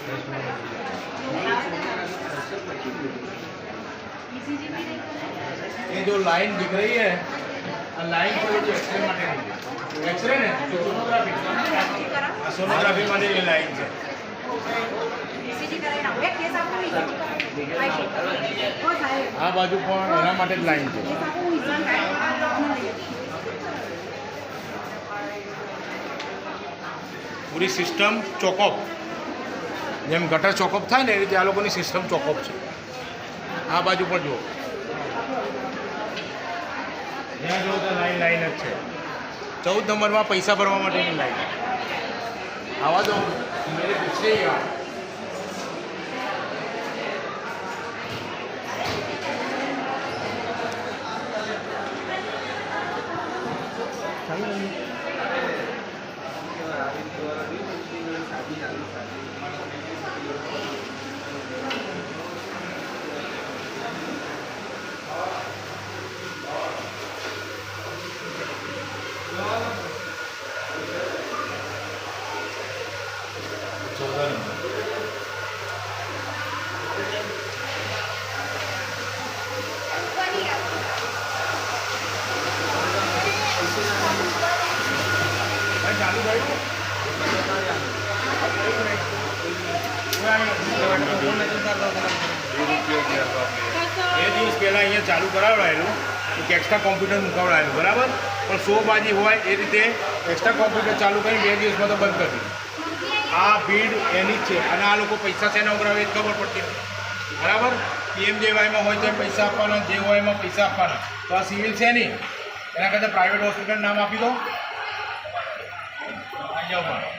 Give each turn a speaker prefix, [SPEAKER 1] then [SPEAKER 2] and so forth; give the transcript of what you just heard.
[SPEAKER 1] ये जो लाइन दिख रही है लाइन पर जो एक्सरे माटे एक्सरे ने सोनोग्राफी माटे ये लाइन है आ बाजू पण एना माटे ज लाइन है पूरी सिस्टम चोकअप જેમ ગટર ચોકઅપ થાય ને એ રીતે આ લોકોની સિસ્ટમ ચોકઅપ છે આ બાજુ પણ જુઓ જ્યાં જુઓ તો લાઈન લાઈન જ છે 14 નંબરમાં પૈસા ભરવા માટેની લાઈન આવા દો મેરે પીછે યાર चालू भाई એ દિવસ પહેલાં અહીંયા ચાલુ કરાવડાયેલું એક એક્સ્ટ્રા કોમ્પ્યુટર મુકાવડાયેલું બરાબર પણ 100 બાજી હોય એ રીતે એક્સ્ટ્રા કોમ્પ્યુટર ચાલુ કરીને 2 દિવસમાં તો બંધ કરી દીધું આ ભીડ એની જ છે અને આ લોકો પૈસા શેના ઉઘરાવે એ ખબર પડતી નથી બરાબર પીએમજેવાયમાં હોય તો પૈસા આપવાના જે હોય એમાં પૈસા આપવાના તો આ સિવિલ છે નહીં એના કરતાં પ્રાઇવેટ હોસ્પિટલ નામ આપી દો આવી જાઓ